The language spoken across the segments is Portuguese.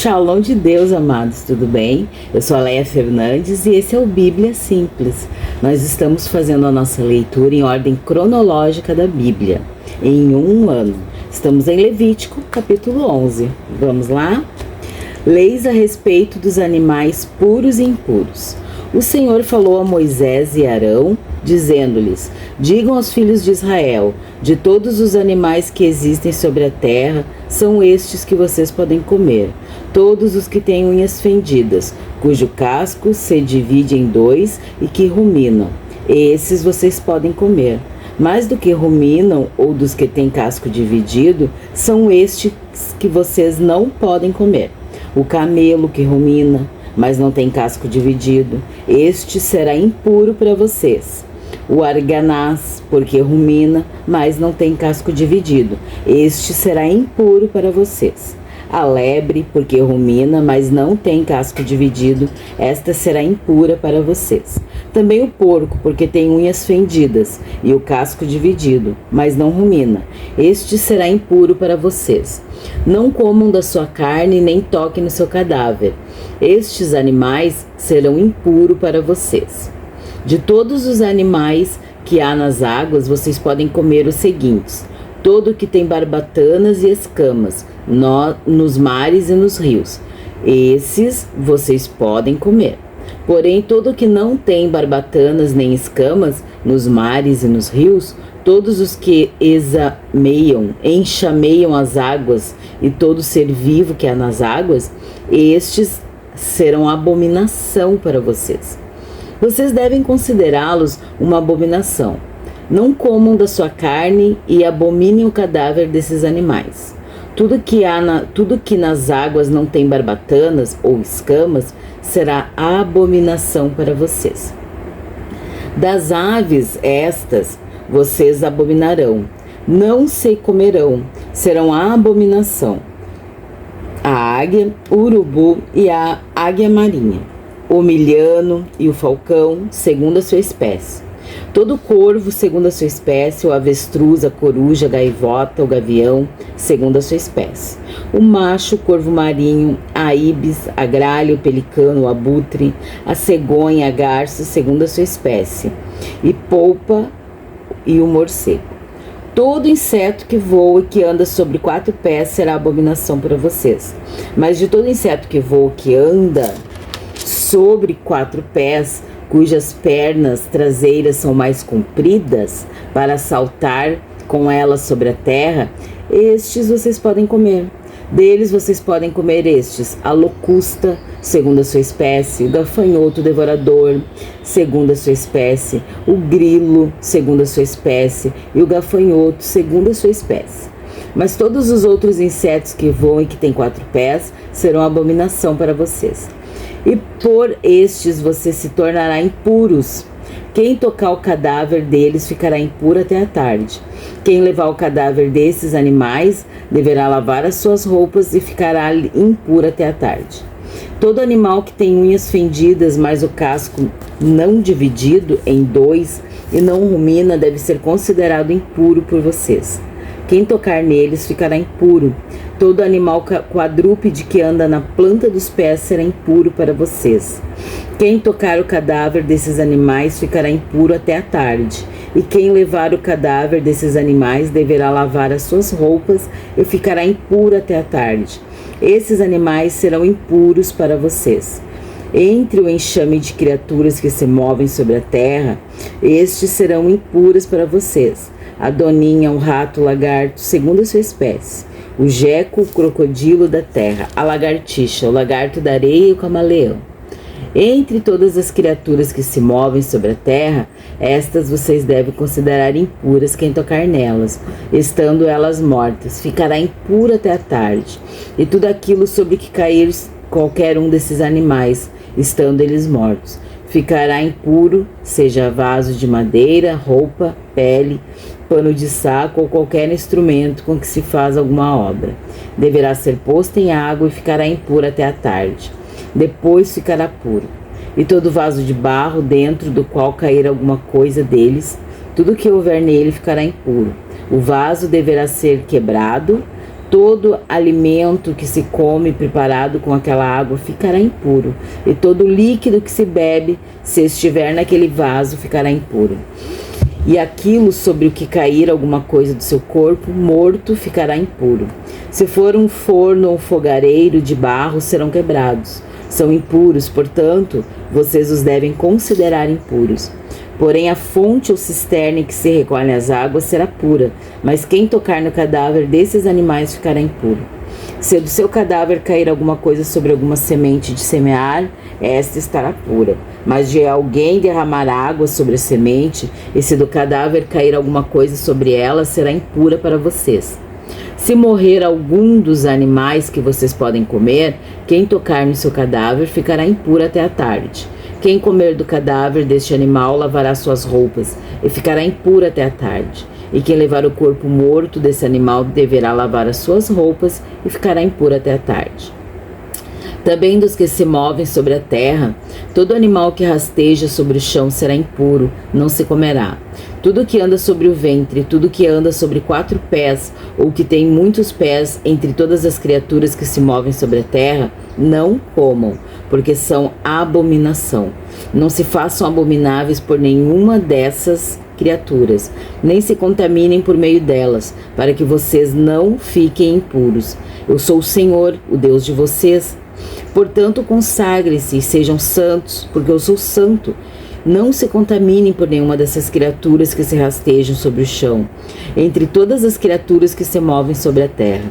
Shalom de Deus, amados, tudo bem? Eu sou a Leia Fernandes e esse é o Bíblia Simples. Nós estamos fazendo a nossa leitura em ordem cronológica da Bíblia, em um ano. Estamos em Levítico, capítulo 11. Vamos lá? Leis a respeito dos animais puros e impuros. O Senhor falou a Moisés e Arão, dizendo-lhes: digam aos filhos de Israel, de todos os animais que existem sobre a terra, são estes que vocês podem comer. Todos os que têm unhas fendidas, cujo casco se divide em dois e que ruminam, esses vocês podem comer. Mais do que ruminam ou dos que têm casco dividido, são estes que vocês não podem comer. O camelo que rumina, mas não tem casco dividido, este será impuro para vocês. O arganaz, porque rumina, mas não tem casco dividido, este será impuro para vocês. A lebre, porque rumina, mas não tem casco dividido, esta será impura para vocês. Também o porco, porque tem unhas fendidas, e o casco dividido, mas não rumina, este será impuro para vocês. Não comam da sua carne, nem toquem no seu cadáver. Estes animais serão impuros para vocês. De todos os animais que há nas águas, vocês podem comer os seguintes: todo que tem barbatanas e escamas, nos mares e nos rios. Esses vocês podem comer. Porém, todo que não tem barbatanas nem escamas, nos mares e nos rios, todos os que enxameiam as águas e todo ser vivo que há nas águas, estes serão abominação para vocês. Vocês devem considerá-los uma abominação. Não comam da sua carne e abominem o cadáver desses animais. Tudo que nas águas não tem barbatanas ou escamas será abominação para vocês. Das aves estas vocês abominarão, não se comerão, serão a abominação: a águia, o urubu e a águia marinha, o milhano e o falcão, segundo a sua espécie. Todo corvo, segundo a sua espécie, o avestruz, a coruja, a gaivota, o gavião, segundo a sua espécie. O macho, o corvo marinho, a ibis, a gralha, o pelicano, o abutre, a cegonha, a garça, segundo a sua espécie. E polpa e o morcego. Todo inseto que voa e que anda sobre 4 pés será abominação para vocês. Mas de todo inseto que voa e que anda sobre 4 pés, cujas pernas traseiras são mais compridas para saltar com elas sobre a terra, estes vocês podem comer. Deles vocês podem comer estes: a locusta, segundo a sua espécie, o gafanhoto devorador, segundo a sua espécie, o grilo, segundo a sua espécie, e o gafanhoto, segundo a sua espécie. Mas todos os outros insetos que voam e que têm 4 pés serão abominação para vocês. E por estes vocês se tornarão impuros. Quem tocar o cadáver deles ficará impuro até a tarde. Quem levar o cadáver desses animais deverá lavar as suas roupas e ficará impuro até a tarde. Todo animal que tem unhas fendidas, mas o casco não dividido em 2 e não rumina, deve ser considerado impuro por vocês. Quem tocar neles ficará impuro. Todo animal quadrúpede que anda na planta dos pés será impuro para vocês. Quem tocar o cadáver desses animais ficará impuro até a tarde. E quem levar o cadáver desses animais deverá lavar as suas roupas e ficará impuro até a tarde. Esses animais serão impuros para vocês. Entre o enxame de criaturas que se movem sobre a terra, estes serão impuros para vocês: a doninha, o rato, o lagarto, segundo a sua espécie, o geco, o crocodilo da terra, a lagartixa, o lagarto da areia e o camaleão. Entre todas as criaturas que se movem sobre a terra, estas vocês devem considerar impuras quem tocar nelas, estando elas mortas, ficará impuro até a tarde. E tudo aquilo sobre que cair qualquer um desses animais, estando eles mortos, ficará impuro, seja vaso de madeira, roupa, pele, pano de saco ou qualquer instrumento com que se faz alguma obra. Deverá ser posto em água e ficará impuro até a tarde. Depois ficará puro. E todo vaso de barro dentro do qual cair alguma coisa deles, tudo que houver nele ficará impuro. O vaso deverá ser quebrado, todo alimento que se come preparado com aquela água ficará impuro, e todo líquido que se bebe, se estiver naquele vaso, ficará impuro. E aquilo sobre o que cair alguma coisa do seu corpo, morto, ficará impuro. Se for um forno ou um fogareiro de barro, serão quebrados. São impuros, portanto, vocês os devem considerar impuros. Porém, a fonte ou cisterna em que se recolhem as águas será pura, mas quem tocar no cadáver desses animais ficará impuro. Se do seu cadáver cair alguma coisa sobre alguma semente de semear, esta estará pura. Mas de alguém derramar água sobre a semente, e se do cadáver cair alguma coisa sobre ela, será impura para vocês. Se morrer algum dos animais que vocês podem comer, quem tocar no seu cadáver ficará impuro até a tarde. Quem comer do cadáver deste animal lavará suas roupas e ficará impuro até a tarde. E quem levar o corpo morto desse animal deverá lavar as suas roupas e ficará impuro até a tarde. Também dos que se movem sobre a terra, todo animal que rasteja sobre o chão será impuro, não se comerá. Tudo que anda sobre o ventre, tudo que anda sobre 4 pés, ou que tem muitos pés entre todas as criaturas que se movem sobre a terra, não comam, porque são abominação. Não se façam abomináveis por nenhuma dessas criaturas, nem se contaminem por meio delas, para que vocês não fiquem impuros. Eu sou o Senhor, o Deus de vocês. Portanto, consagrem-se e sejam santos, porque eu sou santo. Não se contaminem por nenhuma dessas criaturas que se rastejam sobre o chão, entre todas as criaturas que se movem sobre a terra.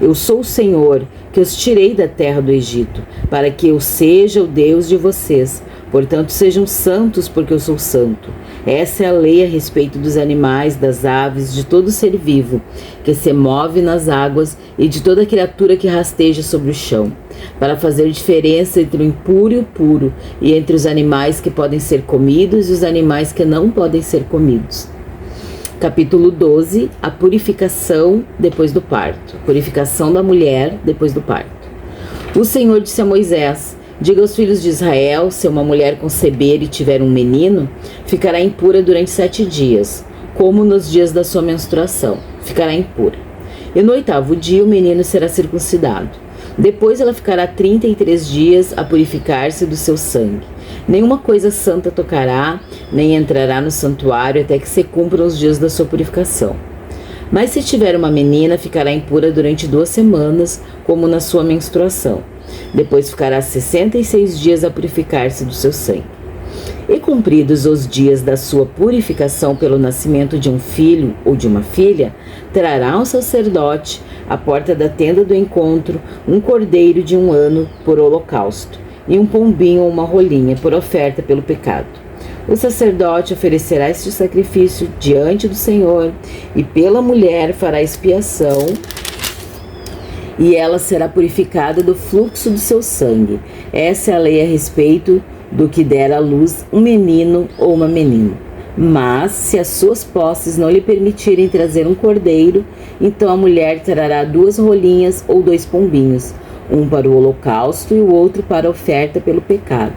Eu sou o Senhor, que os tirei da terra do Egito, para que eu seja o Deus de vocês. Portanto, sejam santos, porque eu sou santo. Essa é a lei a respeito dos animais, das aves, de todo ser vivo, que se move nas águas, e de toda criatura que rasteja sobre o chão, para fazer diferença entre o impuro e o puro, e entre os animais que podem ser comidos e os animais que não podem ser comidos. Capítulo 12. A purificação depois do parto. Purificação da mulher depois do parto. O Senhor disse a Moisés: diga aos filhos de Israel, se uma mulher conceber e tiver um menino, ficará impura durante 7 dias, como nos dias da sua menstruação, ficará impura. E no 8º dia o menino será circuncidado. Depois ela ficará 33 dias a purificar-se do seu sangue. Nenhuma coisa santa tocará, nem entrará no santuário até que se cumpram os dias da sua purificação. Mas se tiver uma menina, ficará impura durante 2 semanas, como na sua menstruação. Depois ficará 66 dias a purificar-se do seu sangue. E cumpridos os dias da sua purificação pelo nascimento de um filho ou de uma filha, trará ao sacerdote, à porta da tenda do encontro, um cordeiro de 1 ano por holocausto, e um pombinho ou uma rolinha por oferta pelo pecado. O sacerdote oferecerá este sacrifício diante do Senhor, e pela mulher fará expiação, e ela será purificada do fluxo do seu sangue. Essa é a lei a respeito do que der à luz um menino ou uma menina. Mas, se as suas posses não lhe permitirem trazer um cordeiro, então a mulher trará 2 rolinhas ou 2 pombinhos, um para o holocausto e o outro para a oferta pelo pecado.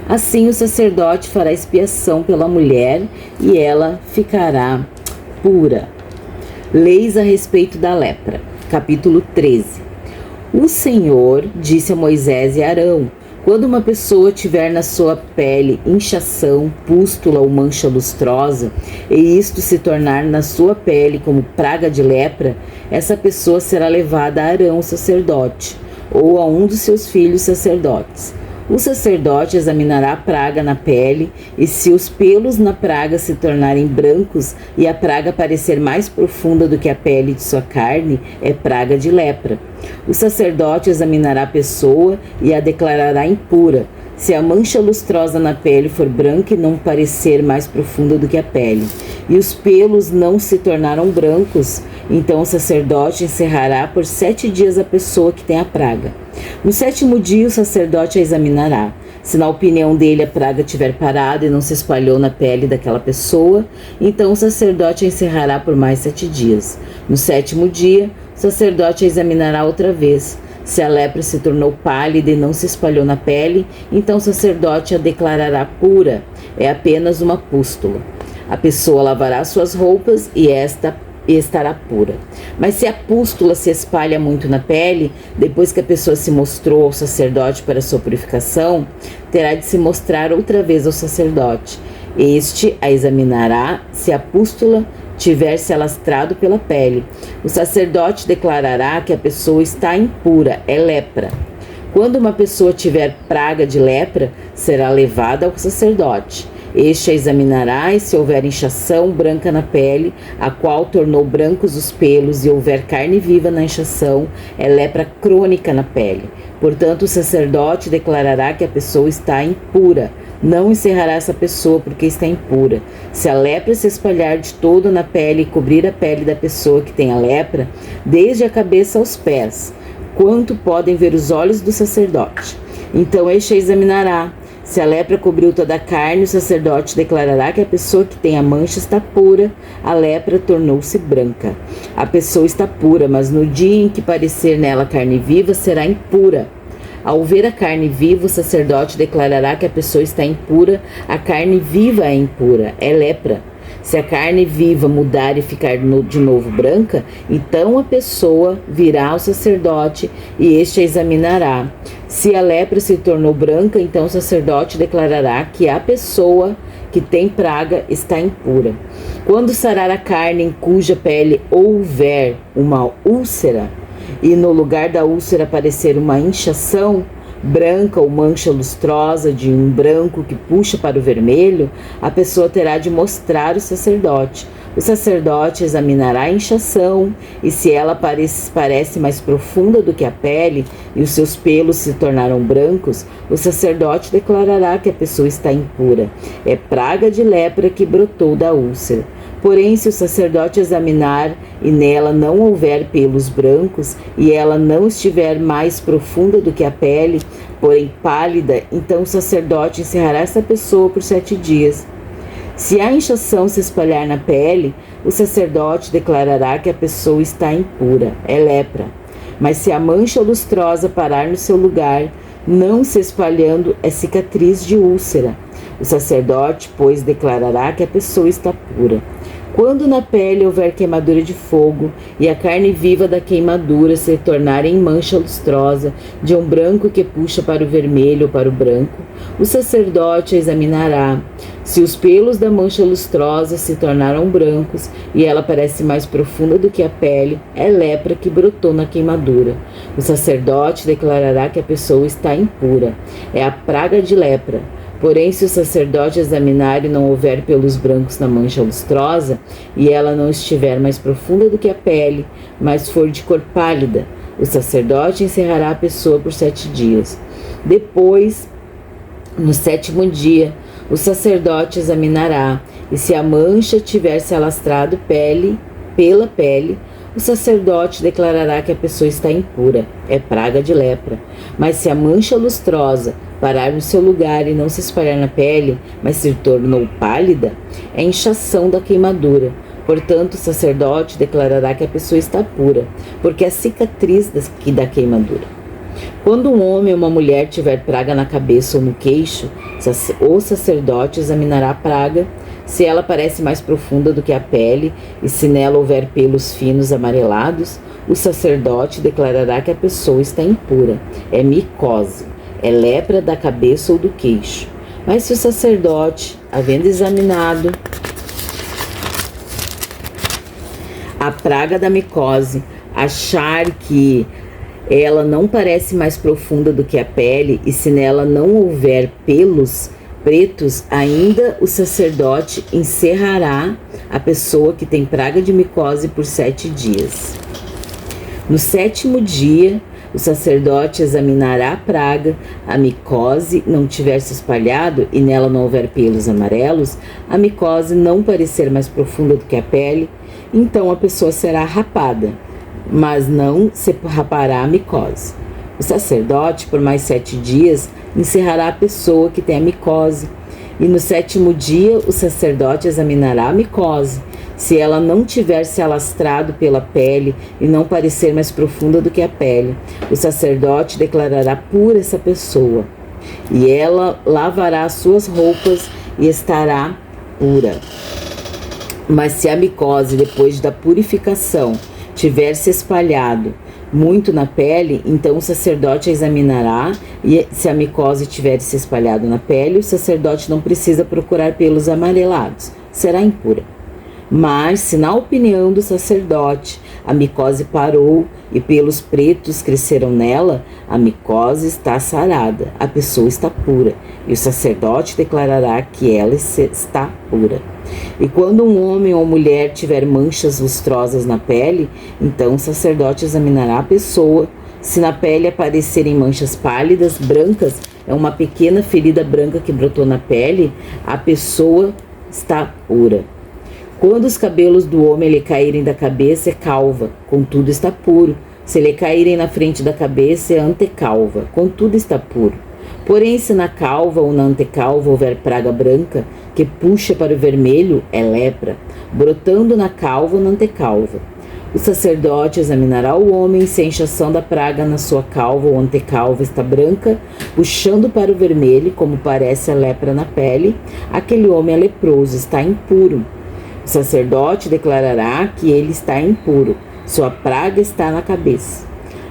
Assim o sacerdote fará expiação pela mulher e ela ficará pura. Leis a respeito da lepra. Capítulo 13. O Senhor disse a Moisés e Arão: quando uma pessoa tiver na sua pele inchação, pústula ou mancha lustrosa, e isto se tornar na sua pele como praga de lepra, essa pessoa será levada a Arão, o sacerdote, ou a um dos seus filhos sacerdotes. O sacerdote examinará a praga na pele, e se os pelos na praga se tornarem brancos e a praga parecer mais profunda do que a pele de sua carne, é praga de lepra. O sacerdote examinará a pessoa e a declarará impura. Se a mancha lustrosa na pele for branca e não parecer mais profunda do que a pele, e os pelos não se tornaram brancos, então o sacerdote encerrará por 7 dias a pessoa que tem a praga. No 7º dia o sacerdote a examinará. Se na opinião dele a praga tiver parado e não se espalhou na pele daquela pessoa, então o sacerdote a encerrará por mais 7 dias. No 7º dia, o sacerdote a examinará outra vez. Se a lepra se tornou pálida e não se espalhou na pele, então o sacerdote a declarará pura. É apenas uma pústula. A pessoa lavará suas roupas e esta e estará pura. Mas se a pústula se espalha muito na pele, depois que a pessoa se mostrou ao sacerdote para sua purificação, terá de se mostrar outra vez ao sacerdote. Este a examinará se a pústula tiver se alastrado pela pele. O sacerdote declarará que a pessoa está impura, é lepra. Quando uma pessoa tiver praga de lepra, será levada ao sacerdote. Este a examinará e se houver inchação branca na pele, a qual tornou brancos os pelos, e houver carne viva na inchação, é lepra crônica na pele. Portanto, o sacerdote declarará que a pessoa está impura. Não encerrará essa pessoa porque está impura. Se a lepra se espalhar de todo na pele e cobrir a pele da pessoa que tem a lepra, desde a cabeça aos pés, quanto podem ver os olhos do sacerdote, então este a examinará. Se a lepra cobriu toda a carne, o sacerdote declarará que a pessoa que tem a mancha está pura, a lepra tornou-se branca. A pessoa está pura, mas no dia em que parecer nela carne viva, será impura. Ao ver a carne viva, o sacerdote declarará que a pessoa está impura, a carne viva é impura, é lepra. Se a carne viva mudar e ficar de novo branca, então a pessoa virá ao sacerdote e este a examinará. Se a lepra se tornou branca, então o sacerdote declarará que a pessoa que tem praga está impura. Quando sarar a carne em cuja pele houver uma úlcera, e no lugar da úlcera aparecer uma inchação branca ou mancha lustrosa de um branco que puxa para o vermelho, a pessoa terá de mostrar ao sacerdote. O sacerdote examinará a inchação, e se ela parece mais profunda do que a pele e os seus pelos se tornaram brancos, o sacerdote declarará que a pessoa está impura. É praga de lepra que brotou da úlcera. Porém, se o sacerdote examinar e nela não houver pelos brancos e ela não estiver mais profunda do que a pele, porém pálida, então o sacerdote encerrará essa pessoa por 7 dias. Se a inchação se espalhar na pele, o sacerdote declarará que a pessoa está impura, é lepra. Mas se a mancha lustrosa parar no seu lugar, não se espalhando, é cicatriz de úlcera. O sacerdote, pois, declarará que a pessoa está pura. Quando na pele houver queimadura de fogo e a carne viva da queimadura se tornar em mancha lustrosa, de um branco que puxa para o vermelho ou para o branco, o sacerdote a examinará. Se os pelos da mancha lustrosa se tornaram brancos e ela parece mais profunda do que a pele, é lepra que brotou na queimadura. O sacerdote declarará que a pessoa está impura. É a praga de lepra. Porém, se o sacerdote examinar e não houver pelos brancos na mancha lustrosa, e ela não estiver mais profunda do que a pele, mas for de cor pálida, o sacerdote encerrará a pessoa por 7 dias. Depois, no 7º dia, o sacerdote examinará, e se a mancha tiver se alastrado pela pele, o sacerdote declarará que a pessoa está impura, é praga de lepra. Mas se a mancha lustrosa parar no seu lugar e não se espalhar na pele, mas se tornou pálida, é inchação da queimadura. Portanto, o sacerdote declarará que a pessoa está pura, porque é cicatriz da queimadura. Quando um homem ou uma mulher tiver praga na cabeça ou no queixo, o sacerdote examinará a praga, se ela parece mais profunda do que a pele e se nela houver pelos finos amarelados, o sacerdote declarará que a pessoa está impura, é micose, é lepra da cabeça ou do queixo. Mas se o sacerdote, havendo examinado a praga da micose, achar que ela não parece mais profunda do que a pele e se nela não houver pelos pretos, ainda o sacerdote encerrará a pessoa que tem praga de micose por 7 dias. No 7º dia, o sacerdote examinará a praga, a micose não tiver se espalhado e nela não houver pelos amarelos, a micose não parecer mais profunda do que a pele, então a pessoa será rapada, mas não se rapará a micose. O sacerdote, por mais 7 dias, encerrará a pessoa que tem a micose, e no 7º dia o sacerdote examinará a micose. Se ela não tiver se alastrado pela pele e não parecer mais profunda do que a pele, o sacerdote declarará pura essa pessoa, e ela lavará as suas roupas e estará pura. Mas se a micose, depois da purificação, tiver se espalhado muito na pele, então o sacerdote a examinará, e se a micose tiver se espalhado na pele, o sacerdote não precisa procurar pelos amarelados, será impura. Mas se na opinião do sacerdote a micose parou e pelos pretos cresceram nela, a micose está sarada, a pessoa está pura, e o sacerdote declarará que ela está pura. E quando um homem ou mulher tiver manchas lustrosas na pele, então o sacerdote examinará a pessoa. Se na pele aparecerem manchas pálidas, brancas, é uma pequena ferida branca que brotou na pele, a pessoa está pura. Quando os cabelos do homem lhe caírem da cabeça, é calva, contudo está puro. Se lhe caírem na frente da cabeça, é antecalva, contudo está puro. Porém, se na calva ou na antecalva houver praga branca, que puxa para o vermelho, é lepra, brotando na calva ou na antecalva. O sacerdote examinará o homem, se a inchação da praga na sua calva ou antecalva está branca, puxando para o vermelho, como parece a lepra na pele, aquele homem é leproso, está impuro. O sacerdote declarará que ele está impuro, sua praga está na cabeça.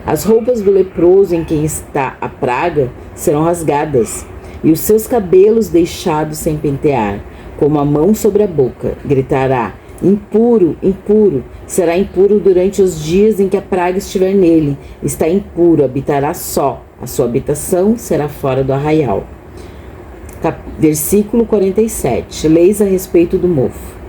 As roupas do leproso em quem está a praga serão rasgadas, e os seus cabelos deixados sem pentear, como a mão sobre a boca. Gritará: impuro, impuro. Será impuro durante os dias em que a praga estiver nele. Está impuro, habitará só. A sua habitação será fora do arraial. Versículo 47. Leis a respeito do mofo.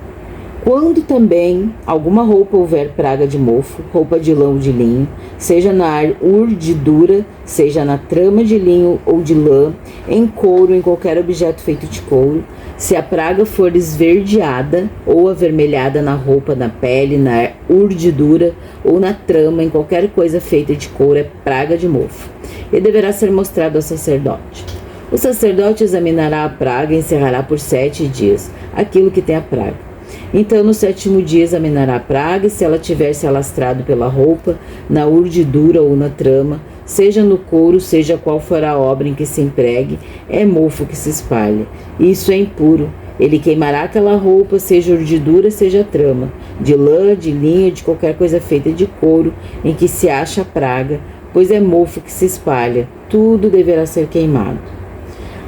Quando também alguma roupa houver praga de mofo, roupa de lã ou de linho, seja na urdidura, seja na trama de linho ou de lã, em couro, em qualquer objeto feito de couro, se a praga for esverdeada ou avermelhada na roupa, na pele, na urdidura ou na trama, em qualquer coisa feita de couro, é praga de mofo, e deverá ser mostrado ao sacerdote. O sacerdote examinará a praga e encerrará por 7 dias aquilo que tem a praga. Então, no 7º dia, examinará a praga, e se ela tiver se alastrado pela roupa, na urdidura ou na trama, seja no couro, seja qual for a obra em que se empregue, é mofo que se espalha. Isso é impuro. Ele queimará aquela roupa, seja urdidura, seja trama, de lã, de linho, de qualquer coisa feita de couro, em que se acha a praga, pois é mofo que se espalha. Tudo deverá ser queimado.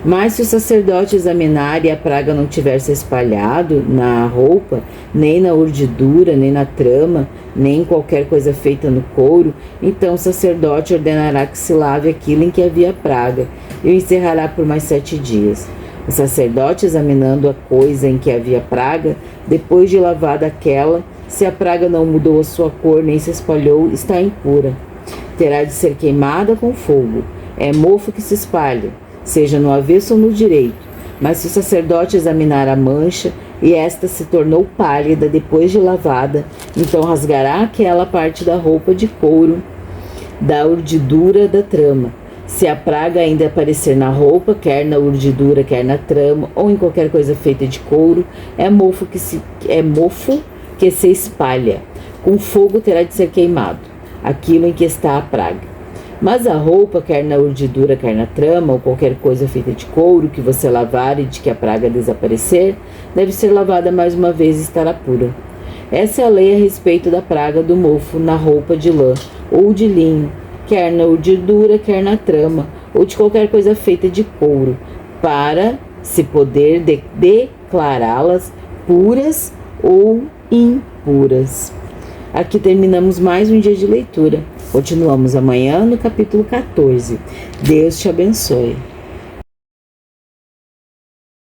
Mas se o sacerdote examinar e a praga não tiver se espalhado na roupa, nem na urdidura, nem na trama, nem em qualquer coisa feita no couro, então o sacerdote ordenará que se lave aquilo em que havia praga, e o encerrará por mais 7 dias. O sacerdote, examinando a coisa em que havia praga, depois de lavada aquela, se a praga não mudou a sua cor nem se espalhou, está impura. Terá de ser queimada com fogo. É mofo que se espalha, seja no avesso ou no direito. Mas se o sacerdote examinar a mancha e esta se tornou pálida depois de lavada, então rasgará aquela parte da roupa de couro, da urdidura da trama. Se a praga ainda aparecer na roupa, quer na urdidura, quer na trama, ou em qualquer coisa feita de couro, é mofo que se espalha. Com fogo terá de ser queimado aquilo em que está a praga. Mas a roupa, quer na urdidura, quer na trama, ou qualquer coisa feita de couro que você lavar e de que a praga desaparecer, deve ser lavada mais uma vez e estará pura. Essa é a lei a respeito da praga do mofo na roupa de lã ou de linho, quer na urdidura, quer na trama, ou de qualquer coisa feita de couro, para se poder declará-las puras ou impuras. Aqui terminamos mais um dia de leitura. Continuamos amanhã no capítulo 14. Deus te abençoe.